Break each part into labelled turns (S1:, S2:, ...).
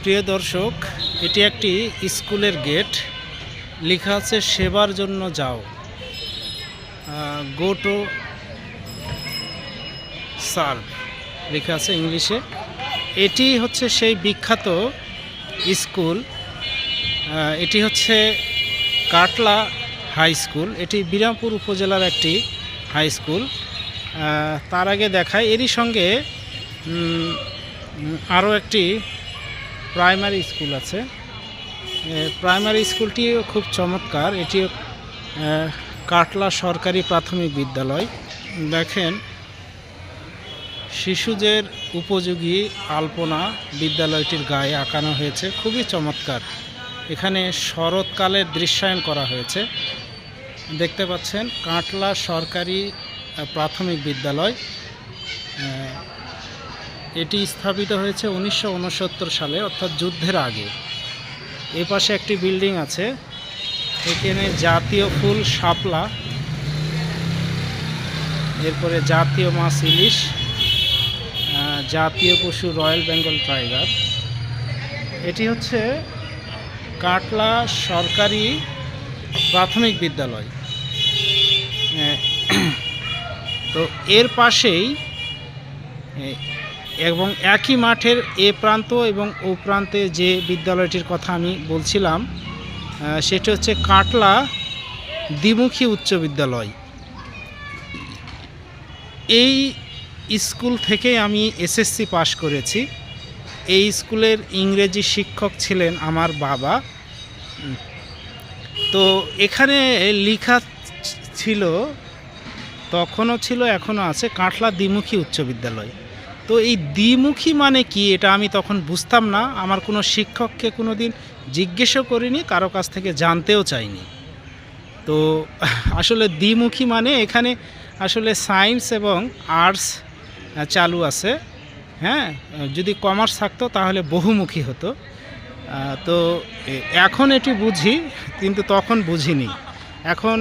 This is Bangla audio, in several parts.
S1: প্রিয় দর্শক, এটি একটি স্কুলের গেট। লেখা আছে সেবার জন্য যাও, গো টু সার্ভ লেখা আছে ইংলিশে। এটি হচ্ছে সেই বিখ্যাত স্কুল। এটি হচ্ছে কাটলা হাই স্কুল। এটি বিরামপুর উপজেলার একটি হাই স্কুল। তার আগে দেখায় এরই সঙ্গে আরও একটি প্রাইমারি স্কুল আছে। প্রাইমারি স্কুলটিও খুব চমৎকার। এটি কাটলা সরকারি প্রাথমিক বিদ্যালয়। দেখেন, শিশুদের উপযোগী আলপনা বিদ্যালয়টির গায়ে আঁকানো হয়েছে, খুবই চমৎকার। এখানে শরৎকালের দৃশ্যায়ন করা হয়েছে। দেখতে পাচ্ছেন কাটলা সরকারি প্রাথমিক বিদ্যালয়। এটি স্থাপিত হয়েছে 1969 সালে, অর্থাৎ যুদ্ধের আগে। এই পাশে একটি বিল্ডিং আছে। এখানে জাতীয় ফুল শাপলা, এরপরে জাতীয় মাছ ইলিশ, জাতীয় পশু রয়্যাল বেঙ্গল টাইগার। এটি হচ্ছে কাটলা সরকারি প্রাথমিক বিদ্যালয়। তো এর পাশেই এবং একই মাঠের এ প্রান্ত এবং ও প্রান্তে যে বিদ্যালয়টির কথা আমি বলছিলাম, সেটি হচ্ছে কাটলা দ্বিমুখী উচ্চ বিদ্যালয়। এই স্কুল থেকে আমি এসএসসি পাশ করেছি। এই স্কুলের ইংরেজি শিক্ষক ছিলেন আমার বাবা। তো এখানে লেখা ছিল, তখনও ছিল, এখনও আছে, কাটলা দ্বিমুখী উচ্চ বিদ্যালয়। তো এই দ্বিমুখী মানে কি, এটা আমি তখন বুঝতাম না। আমার কোনো শিক্ষককে কোনো দিন জিজ্ঞেসও করিনি, কারো কাছ থেকে জানতেও চাইনি। তো আসলে দ্বিমুখী মানে এখানে আসলে সায়েন্স এবং আর্টস চালু আছে। হ্যাঁ, যদি কমার্স থাকতো তাহলে বহুমুখী হতো। তো এখন এটি বুঝি, কিন্তু তখন বুঝিনি। এখন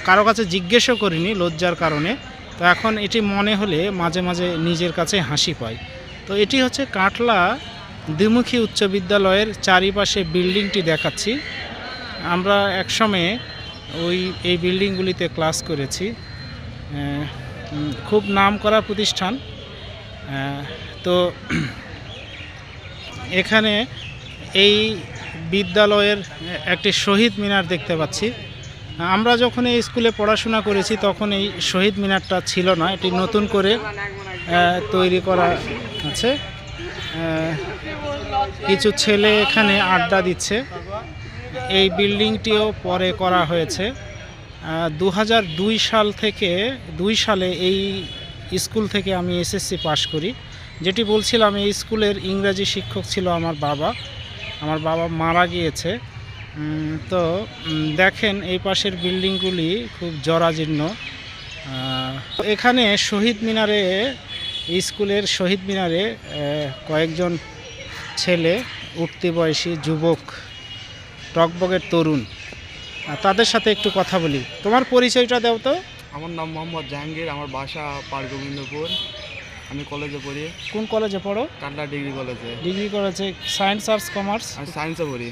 S1: কারো কাছে জিজ্ঞেসও করিনি লজ্জার কারণে। তো এখন এটি মনে হলে মাঝে মাঝে নিজের কাছে হাসি পায়। তো এটি হচ্ছে কাটলা দ্বিমুখী উচ্চ বিদ্যালয়ের চারিপাশে বিল্ডিংটি দেখাচ্ছি। আমরা একসময়ে এই বিল্ডিংগুলিতে ক্লাস করেছি। খুব নামকরা প্রতিষ্ঠান। তো এখানে এই বিদ্যালয়ের একটি শহীদ মিনার দেখতে পাচ্ছি। আমরা যখন এই স্কুলে পড়াশোনা করেছি তখন এই শহীদ মিনারটা ছিল না, এটি নতুন করে তৈরি করা আছে। কিছু ছেলে এখানে আড্ডা দিচ্ছে। এই বিল্ডিংটিও পরে করা হয়েছে। 2002 সালে এই স্কুল থেকে আমি এসএসসি পাশ করি। যেটি বলছিলাম, এই স্কুলের ইংরাজি শিক্ষক ছিল আমার বাবা। আমার বাবা মারা গিয়েছে। তো দেখেন এই পাশের বিল্ডিংগুলি খুব জরাজীর্ণ। এখানে শহীদ মিনারে, স্কুলের শহীদ মিনারে কয়েকজন ছেলে, উঠতি বয়সী যুবক, টকবগের তরুণ, তাদের সাথে একটু কথা বলি। তোমার পরিচয়টা দাও তো।
S2: আমার নাম মোহাম্মদ জাহাঙ্গীর, আমার বাসা পারগোবিন্দপুর। আমি কলেজে পড়ি।
S1: কোন কলেজে পড়ো?
S2: কাটলা ডিগ্রি কলেজে।
S1: ডিগ্রি কলেজে সায়েন্স, আর্টস, কমার্স?
S2: আমি সায়েন্সে পড়ি।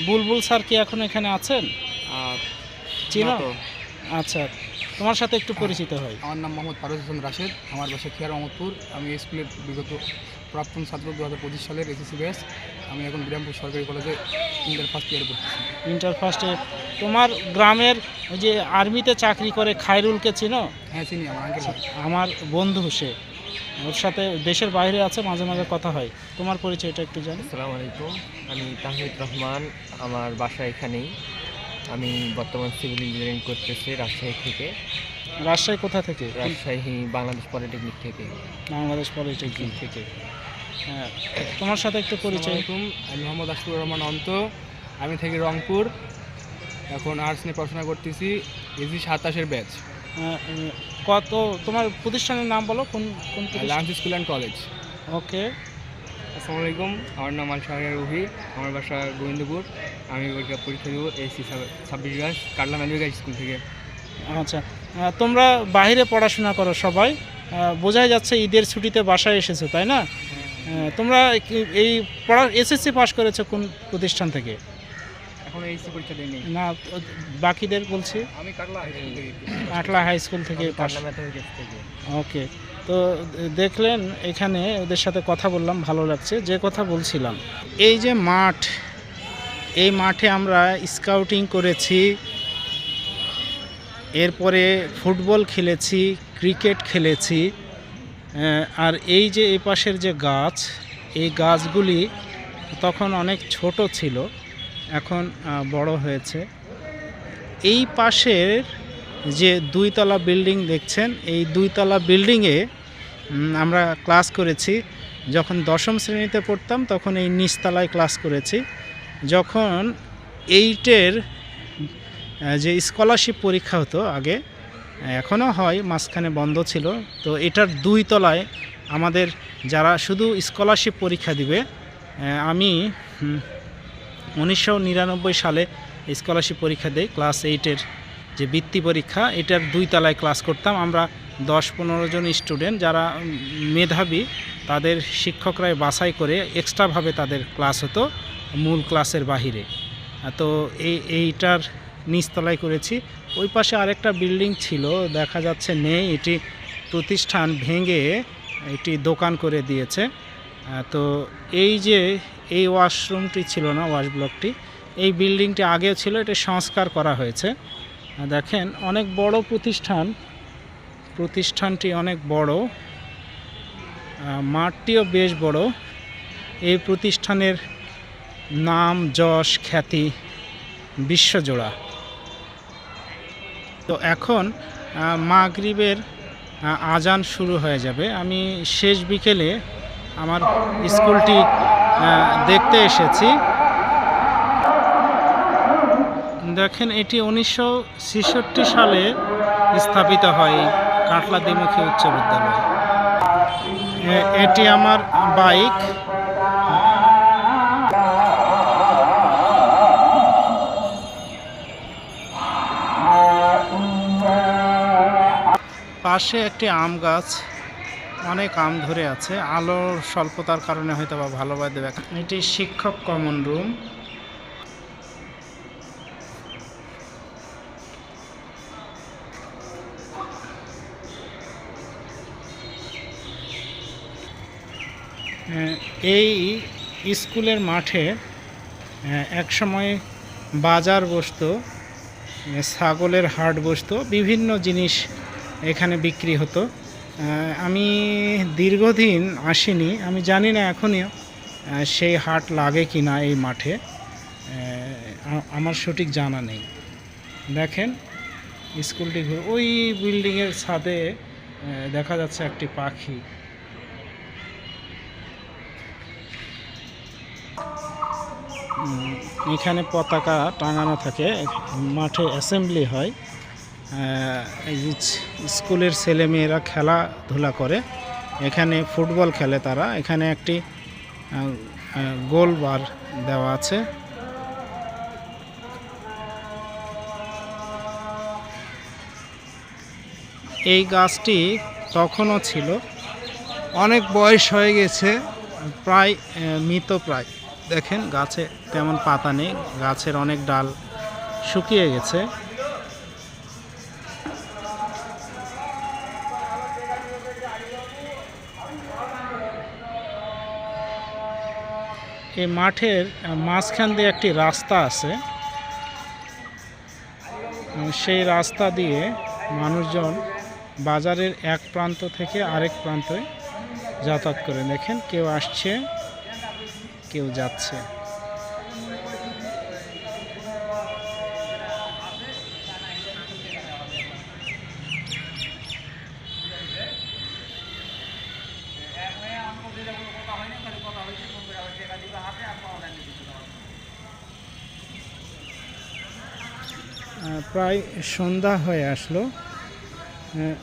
S1: বুলবুল স্যার কি এখন এখানে আছেন? চিনো? আচ্ছা, তোমার সাথে একটু পরিচিত হয়।
S2: আমার নাম মোহাম্মদ ফারুক হোসেন রাশেদ, আমার বাসা খিয়ার মোহাম্মদপুর। আমি স্কুলের বিগত প্রাক্তন ছাত্র, 2025 সালের এসএসসি ব্যাচ। আমি এখন বিরামপুর সরকারি কলেজে ইন্টার ফার্স্ট ইয়ারে পড়তেছি।
S1: Inter first year. তোমার গ্রামের যে আর্মিতে চাকরি করে খায়রুলকে চিনো?
S2: হ্যাঁ, চিনি। আমার আঙ্কেল,
S1: আমার বন্ধু, সে ওর সাথে দেশের বাইরে আছে, মাঝে মাঝে কথা হয়। তোমার পরিচয়টা একটু জানি।
S3: আসসালামু আলাইকুম, আমি তাহিদ রহমান, আমার বাসা এখানেই। আমি বর্তমান সিভিল ইঞ্জিনিয়ারিং করতেছি রাজশাহী থেকে।
S1: রাজশাহী কোথা থেকে?
S3: রাজশাহী বাংলাদেশ পলিটেকনিক থেকে।
S1: বাংলাদেশ পলিটেকনিক থেকে। হ্যাঁ, তোমার সাথে একটু পরিচয়।
S2: আমি মোহাম্মদ আশফাকুর রহমান অন্ত, আমি থেকে রংপুর। এখন আর্টস নিয়ে পড়াশোনা করতেছি, এসি 27-এর ব্যাচ।
S1: কত, তোমার প্রতিষ্ঠানের নাম বলো, কোন কোন?
S2: Lance school and college.
S1: Okay.
S2: আসসালামু আলাইকুম, আমার নাম আলশাহরিয়ার রুহি, আমার বাসা গোবিন্দপুর। আমি পরীক্ষা দেবো AC 26 batch, Katla manual school থেকে।
S1: আচ্ছা, তোমরা বাইরে পড়াশোনা করো সবাই, বোঝাই যাচ্ছে ঈদের ছুটিতে বাসায় এসেছো, তাই না? তোমরা এই পড়া এসএসসি পাস করেছো কোন প্রতিষ্ঠান থেকে?
S2: এখন এইচএসসি পরীক্ষা দিইনি।
S1: না বাকিদের বলছি।
S2: আমি কাটলা হাই স্কুল থেকে।
S1: আটলা হাই স্কুল থেকে পাস।
S3: কাটলা ম্যাথমেটিক্স থেকে।
S1: ওকে, তো দেখলেন এখানে ওদের সাথে কথা বললাম, ভালো লাগছে। যে কথা বলছিলাম, এই যে মাঠ, এই মাঠে আমরা স্কাউটিং করেছি, এরপরে ফুটবল খেলেছি, ক্রিকেট খেলেছি। আর এই যে এই পাশের যে গাছ, এই গাছগুলি তখন অনেক ছোট ছিল, এখন বড় হয়েছে। এই পাশের যে 2 তলা বিল্ডিং দেখছেন, এই 2 তলা বিল্ডিংয়ে আমরা ক্লাস করেছি। যখন 10ম শ্রেণীতে পড়তাম তখন এই নিচতলায় ক্লাস করেছি। যখন 8-এর যে স্কলারশিপ পরীক্ষা হতো আগে, এখনও হয়, মাঝখানে বন্ধ ছিল, তো এটার 2 তলায় আমাদের যারা শুধু স্কলারশিপ পরীক্ষা দিবে, আমি 1999 সালে স্কলারশিপ পরীক্ষা দেই, ক্লাস 8-এর যে বৃত্তি পরীক্ষা, এটার 2 তলায় ক্লাস করতাম আমরা। 10-15 জন স্টুডেন্ট যারা মেধাবী, তাদের শিক্ষকরাই বাছাই করে এক্সট্রাভাবে তাদের ক্লাস হতো মূল ক্লাসের বাহিরে। তো এইটার নিচতলায় করেছি। ওই পাশে আরেকটা বিল্ডিং ছিল, দেখা যাচ্ছে নেই, এটি প্রতিষ্ঠান ভেঙে এটি দোকান করে দিয়েছে। তো এই যে এই ওয়াশরুমটি ছিল না, ওয়াশ ব্লকটি, এই বিল্ডিংটি আগেও ছিল, এটা সংস্কার করা হয়েছে। দেখেন অনেক বড় প্রতিষ্ঠান, প্রতিষ্ঠানটি অনেক বড়, মাঠটিও বেশ বড়। এই প্রতিষ্ঠানের নাম, যশ, খ্যাতি বিশ্বজোড়া। তো এখন মাগরিবের আজান শুরু হয়ে যাবে। আমি শেষ বিকেলে আমার স্কুলটি দেখতে এসেছি। দেখেন এটি 1966 সালে স্থাপিত হয় কাটলা দ্বিমুখী উচ্চ বিদ্যালয়। এটি আমার বাইক। পাশে একটি আম গাছ, অনেক আম ধরে আছে, আলোর স্বল্পতার কারণে হয়তো বা ভালোভাবে দেবে। এটি শিক্ষক কমন রুম। এই স্কুলের মাঠে একসময় বাজার বসতো, ছাগলের হাট বসতো, বিভিন্ন জিনিস এখানে বিক্রি হতো। আমি দীর্ঘদিন আসিনি, আমি জানি না এখনও সেই হাট লাগে কি না এই মাঠে, আমার সঠিক জানা নেই। দেখেন স্কুলটি, ওই বিল্ডিংয়ের ছাদে দেখা যাচ্ছে একটি পাখি। এখানে পতাকা টাঙানো থাকে, মাঠে অ্যাসেম্বলি হয়, স্কুলের ছেলেমেয়েরা খেলাধুলা করে, এখানে ফুটবল খেলে তারা। এখানে একটি গোল বার দেওয়া আছে। এই গাছটি তখনও ছিল, অনেক বয়স হয়ে গেছে, প্রায় মৃতপ্রায়। দেখেন গাছে তেমন পাতা নেই, গাছের অনেক ডাল শুকিয়ে গেছে। এই মাঠের মাঝখান দিয়ে একটি রাস্তা আছে, সেই রাস্তা দিয়ে মানুষজন বাজারের এক প্রান্ত থেকে আরেক প্রান্তে যাতায়াত করে। দেখেন কেউ আসছে, কেউ যাচ্ছে। প্রায় সন্ধ্যা হয়ে আসলো।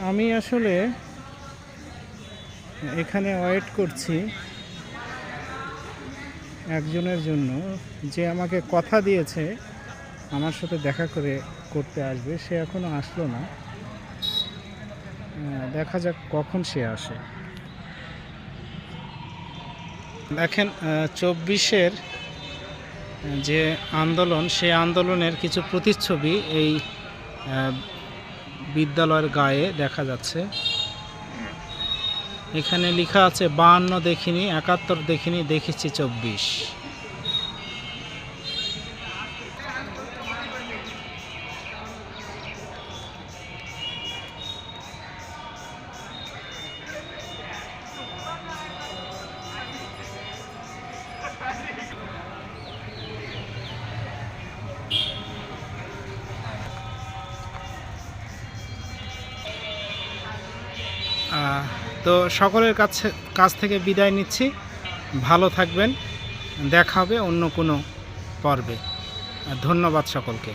S1: আমি আসলে এখানে ওয়েট করছি একজনের জন্য, যে আমাকে কথা দিয়েছে আমার সাথে দেখা করতে আসবে, সে এখনো আসলো না। দেখা যাক কখন সে আসে। দেখেন 24-এর যে আন্দোলন, সেই আন্দোলনের কিছু প্রতিচ্ছবি এই বিদ্যালয়ের গায়ে দেখা যাচ্ছে। এখানে লেখা আছে 52 দেখিনি, 71 দেখিনি, দেখেছি 24। তো সকলের কাছ থেকে বিদায় নিচ্ছি। ভালো থাকবেন, দেখা হবে অন্য কোনো পর্বে। ধন্যবাদ সকলকে।